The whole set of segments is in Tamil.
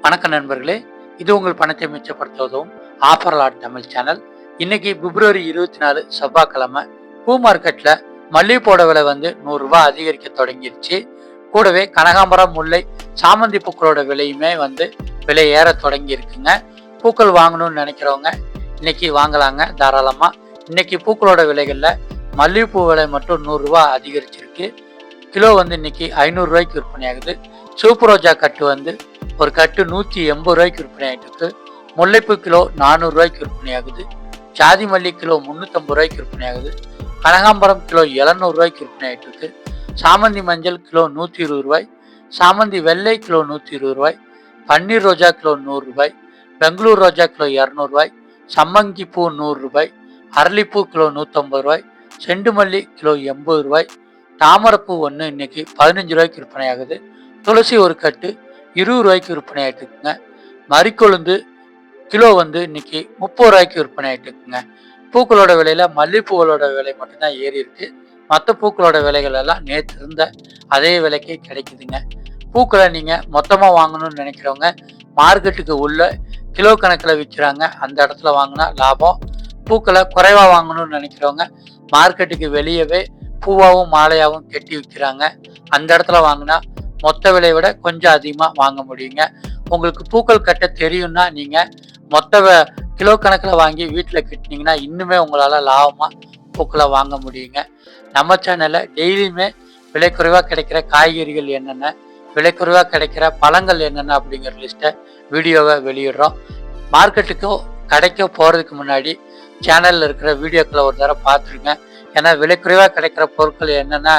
வணக்கம் நண்பர்களே, இது உங்கள் பணத்தை மிச்சப்படுத்துவதும் ஆஃபர் லாட் தமிழ் சேனல். இன்னைக்கு பிப்ரவரி 24 செவ்வாய்க்கிழமை. பூ மார்க்கெட்ல மல்லிகைப்பூட விலை வந்து ₹100 அதிகரிக்க தொடங்கிருச்சு. கூடவே கனகாம்பரம், முல்லை, சாமந்தி பூக்களோட விலையுமே வந்து விலை ஏற தொடங்கி இருக்குங்க. பூக்கள் வாங்கணும்னு நினைக்கிறவங்க இன்னைக்கு வாங்கலாங்க தாராளமா. இன்னைக்கு பூக்களோட விலைகள்ல மல்லிகைப்பூ விலை மட்டும் ₹100 அதிகரிச்சிருக்கு. கிலோ வந்து இன்னைக்கு ₹500 விற்பனை ஆகுது. சிவப்பு ரோஜா கட்டு வந்து ஒரு கட்டு ₹180 விற்பனை ஆகிட்டு இருக்கு. முல்லைப்பூ கிலோ ₹400 விற்பனை ஆகுது. ஜாதி மல்லி கிலோ ₹350 விற்பனை ஆகுது. கனகாம்பரம் கிலோ ₹700 விற்பனை ஆகிட்டு இருக்கு. சாமந்தி மஞ்சள் கிலோ ₹120, சாமந்தி வெள்ளை கிலோ ₹120, பன்னீர் ரோஜா கிலோ ₹100, பெங்களூர் ரோஜா கிலோ ₹200, சம்மங்கி பூ ₹100, அரளிப்பூ கிலோ ₹150, செண்டுமல்லி கிலோ ₹80, தாமரைப்பூ ஒன்று இன்னைக்கு ₹15 விற்பனை ஆகுது. துளசி ஒரு கட்டு ₹20 விற்பனை ஆகிட்டு இருக்குங்க. மறிக்கொழுந்து கிலோ வந்து இன்னைக்கு ₹30 விற்பனை ஆகிட்டு இருக்குங்க. பூக்களோட விலையில மல்லிகைப்பூக்களோட விலை மட்டும்தான் ஏறி இருக்கு. மற்ற பூக்களோட விலைகள் எல்லாம் நேற்று இருந்த அதே விலைக்கு கிடைக்குதுங்க. பூக்களை நீங்க மொத்தமா வாங்கணும்னு நினைக்கிறவங்க மார்க்கெட்டுக்கு உள்ள கிலோ கணக்கில் விற்கிறாங்க, அந்த இடத்துல வாங்கினா லாபம். பூக்களை குறைவா வாங்கணும்னு நினைக்கிறவங்க மார்க்கெட்டுக்கு வெளியவே பூவாவும் மாலையாவும் கட்டி விற்கிறாங்க, அந்த இடத்துல வாங்கினா மொத்த விலையை விட கொஞ்சம் அதிகமாக வாங்க முடியுங்க. உங்களுக்கு பூக்கள் கட்ட தெரியும்னா நீங்கள் மொத்த கிலோ கணக்கில் வாங்கி வீட்டில் கட்டினீங்கன்னா இன்னுமே உங்களால் லாபமாக பூக்களை வாங்க முடியுங்க. நம்ம சேனலில் டெய்லியுமே விலை குறைவாக கிடைக்கிற காய்கறிகள் என்னென்ன, விலை குறைவாக கிடைக்கிற பழங்கள் என்னென்ன அப்படிங்கிற லிஸ்ட்டை வீடியோவை வெளியிடுறோம். மார்க்கெட்டுக்கோ கடைக்கோ போகிறதுக்கு முன்னாடி சேனலில் இருக்கிற வீடியோக்களை ஒரு தடவை பார்த்துருங்க. ஏன்னா விலை குறைவாக கிடைக்கிற பொருட்கள் என்னென்ன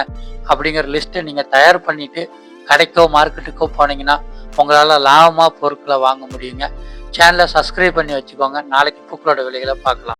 அப்படிங்கிற லிஸ்ட்டை நீங்கள் தயார் பண்ணிவிட்டு கடைக்கோ மார்க்கெட்டுக்கோ போனீங்கன்னா உங்களால் லாபமாக பொருட்களை வாங்க முடியுங்க. சேனலை சப்ஸ்கிரைப் பண்ணி வச்சுக்கோங்க. நாளைக்கு பூக்களோட விலைகளை பார்க்கலாம்.